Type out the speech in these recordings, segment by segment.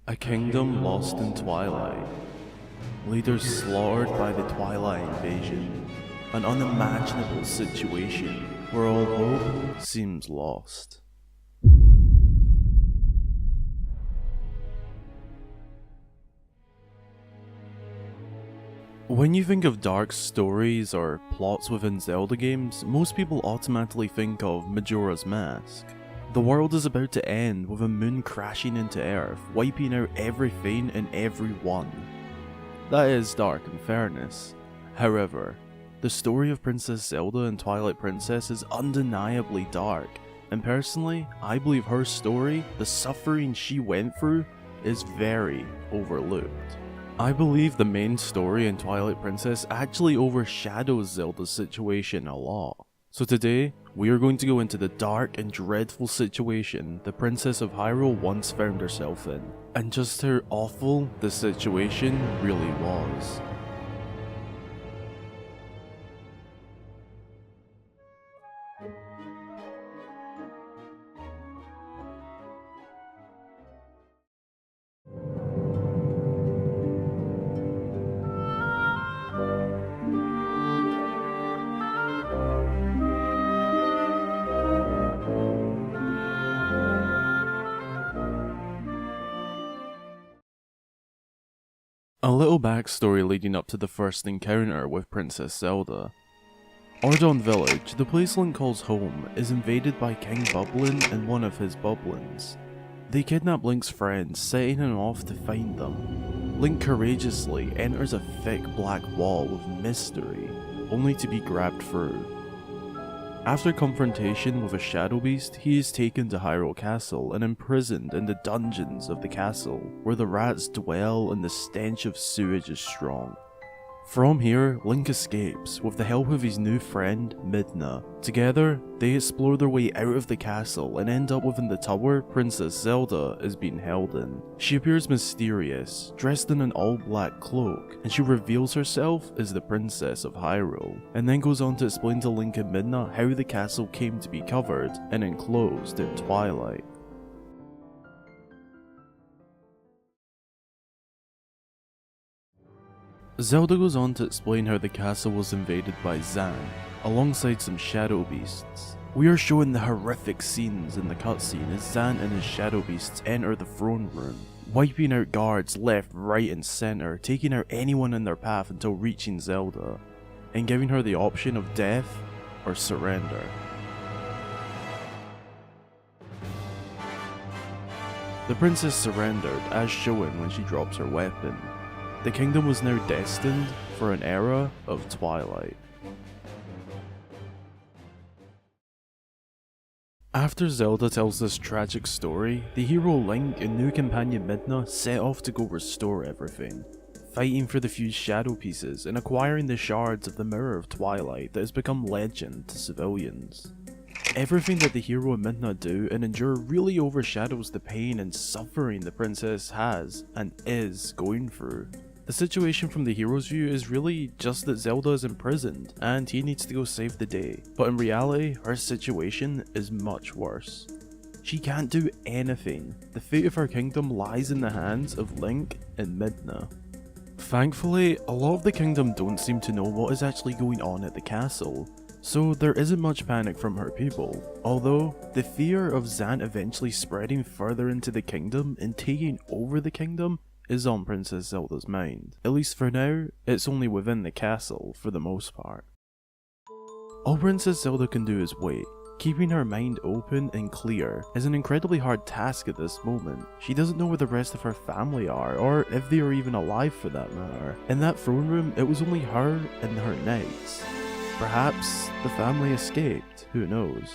A kingdom lost in Twilight. Leaders slaughtered by the Twilight invasion. An unimaginable situation where all hope seems lost. When you think of dark stories or plots within Zelda games, most people automatically think of Majora's Mask. The world is about to end with a moon crashing into Earth, wiping out everything and everyone. That is dark in fairness. However, the story of Princess Zelda and Twilight Princess is undeniably dark, and personally, I believe her story, the suffering she went through, is very overlooked. I believe the main story in Twilight Princess actually overshadows Zelda's situation a lot. So today, we are going to go into the dark and dreadful situation the Princess of Hyrule once found herself in, and just how awful the situation really was. A little backstory leading up to the first encounter with Princess Zelda. Ordon Village, the place Link calls home, is invaded by King Bublin and one of his Bublins. They kidnap Link's friends, setting him off to find them. Link courageously enters a thick black wall of mystery, only to be grabbed through. After confrontation with a shadow beast, he is taken to Hyrule Castle and imprisoned in the dungeons of the castle, where the rats dwell and the stench of sewage is strong. From here, Link escapes with the help of his new friend, Midna. Together, they explore their way out of the castle and end up within the tower Princess Zelda is being held in. She appears mysterious, dressed in an all-black cloak, and she reveals herself as the Princess of Hyrule, and then goes on to explain to Link and Midna how the castle came to be covered and enclosed in twilight. Zelda goes on to explain how the castle was invaded by Zan, alongside some shadow beasts. We are shown the horrific scenes in the cutscene as Zan and his shadow beasts enter the throne room, wiping out guards left, right and center, taking out anyone in their path until reaching Zelda, and giving her the option of death or surrender. The princess surrendered, as shown when she drops her weapon. The kingdom was now destined for an era of twilight. After Zelda tells this tragic story, the hero Link and new companion Midna set off to go restore everything, fighting for the few shadow pieces and acquiring the shards of the Mirror of Twilight that has become legend to civilians. Everything that the hero and Midna do and endure really overshadows the pain and suffering the princess has and is going through. The situation from the hero's view is really just that Zelda is imprisoned and he needs to go save the day, but in reality her situation is much worse. She can't do anything. The fate of her kingdom lies in the hands of Link and Midna. Thankfully, a lot of the kingdom don't seem to know what is actually going on at the castle, so there isn't much panic from her people, although the fear of Zan eventually spreading further into the kingdom and taking over the kingdom is on Princess Zelda's mind. At least for now, it's only within the castle for the most part. All Princess Zelda can do is wait. Keeping her mind open and clear is an incredibly hard task at this moment. She doesn't know where the rest of her family are, or if they are even alive for that matter. In that throne room, it was only her and her knights. Perhaps the family escaped, who knows.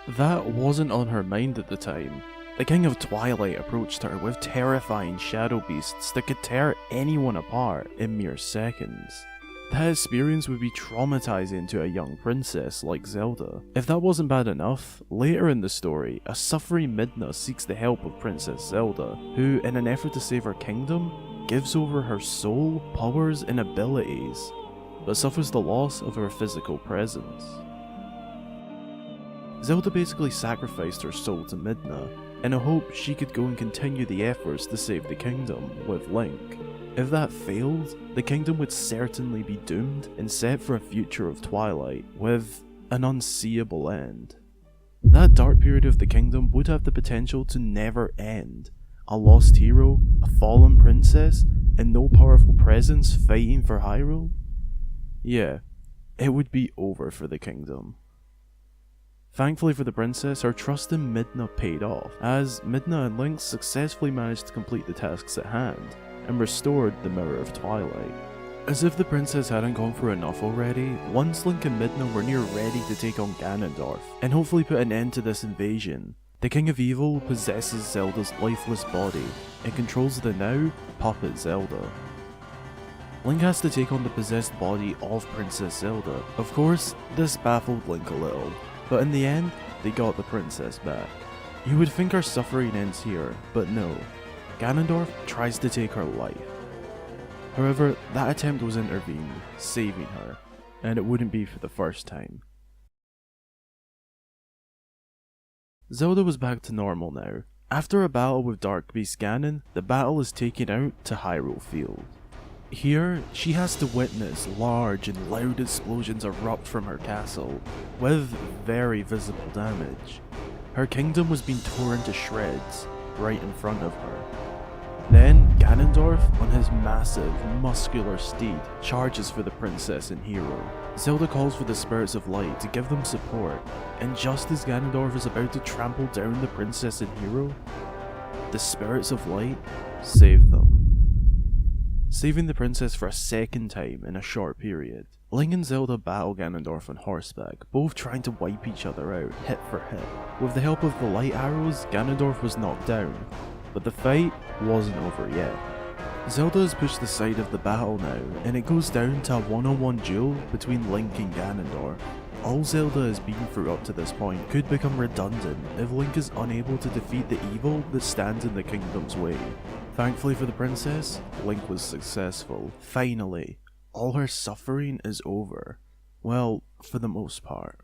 That wasn't on her mind at the time. The King of Twilight approached her with terrifying shadow beasts that could tear anyone apart in mere seconds. That experience would be traumatizing to a young princess like Zelda. If that wasn't bad enough, later in the story, a suffering Midna seeks the help of Princess Zelda, who, in an effort to save her kingdom, gives over her soul, powers and abilities, but suffers the loss of her physical presence. Zelda basically sacrificed her soul to Midna, in a hope she could go and continue the efforts to save the kingdom with Link. If that failed, the kingdom would certainly be doomed and set for a future of Twilight with an unseeable end. That dark period of the kingdom would have the potential to never end. A lost hero, a fallen princess, and no powerful presence fighting for Hyrule? Yeah, it would be over for the kingdom. Thankfully for the princess, her trust in Midna paid off, as Midna and Link successfully managed to complete the tasks at hand, and restored the Mirror of Twilight. As if the princess hadn't gone through enough already, once Link and Midna were near ready to take on Ganondorf, and hopefully put an end to this invasion, the King of Evil possesses Zelda's lifeless body, and controls the now puppet Zelda. Link has to take on the possessed body of Princess Zelda. Of course, this baffled Link a little, but in the end, they got the princess back. You would think our suffering ends here, but no. Ganondorf tries to take her life. However, that attempt was intervened, saving her, and it wouldn't be for the first time. Zelda was back to normal now. After a battle with Dark Beast Ganon, the battle is taken out to Hyrule Field. Here, she has to witness large and loud explosions erupt from her castle, with very visible damage. Her kingdom was being torn to shreds, right in front of her. Then, Ganondorf, on his massive, muscular steed, charges for the princess and hero. Zelda calls for the Spirits of Light to give them support, and just as Ganondorf is about to trample down the princess and hero, the Spirits of Light save them, saving the princess for a second time in a short period. Link and Zelda battle Ganondorf on horseback, both trying to wipe each other out, hit for hit. With the help of the light arrows, Ganondorf was knocked down, but the fight wasn't over yet. Zelda has pushed the side of the battle now, and it goes down to a one-on-one duel between Link and Ganondorf. All Zelda has been through up to this point could become redundant if Link is unable to defeat the evil that stands in the kingdom's way. Thankfully for the princess, Link was successful. Finally, all her suffering is over. Well, for the most part.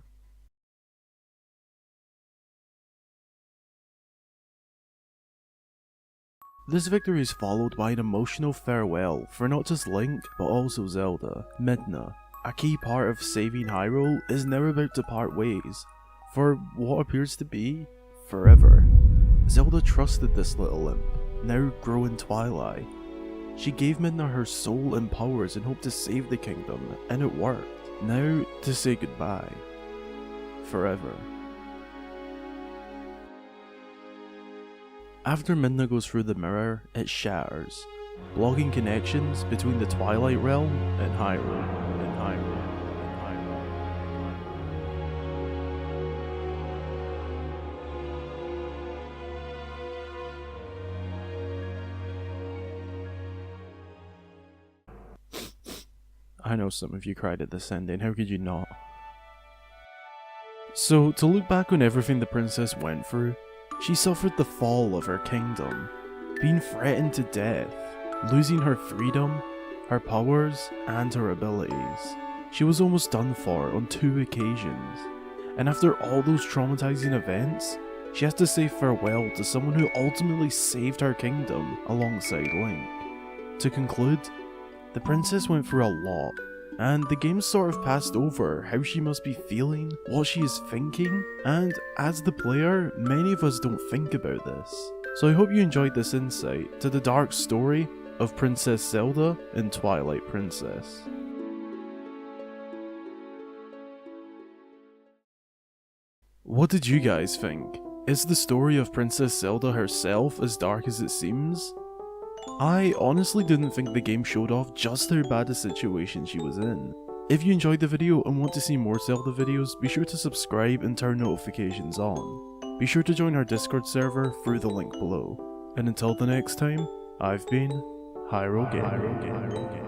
This victory is followed by an emotional farewell for not just Link, but also Zelda. Midna, a key part of saving Hyrule, is now about to part ways, for what appears to be forever. Zelda trusted this little imp, now grown Twilight. She gave Midna her soul and powers in hope to save the kingdom, and it worked. Now to say goodbye. Forever. After Midna goes through the mirror, it shatters, blocking connections between the Twilight Realm and Hyrule. I know some of you cried at this ending, how could you not? So, to look back on everything the princess went through, she suffered the fall of her kingdom, being threatened to death, losing her freedom, her powers, and her abilities. She was almost done for on 2 occasions, and after all those traumatizing events, she has to say farewell to someone who ultimately saved her kingdom alongside Link. To conclude, the princess went through a lot, and the game sort of passed over how she must be feeling, what she is thinking, and as the player, many of us don't think about this. So I hope you enjoyed this insight to the dark story of Princess Zelda and Twilight Princess. What did you guys think? Is the story of Princess Zelda herself as dark as it seems? I honestly didn't think the game showed off just how bad a situation she was in. If you enjoyed the video and want to see more Zelda videos, be sure to subscribe and turn notifications on. Be sure to join our Discord server through the link below. And until the next time, I've been Hyrule Gamer.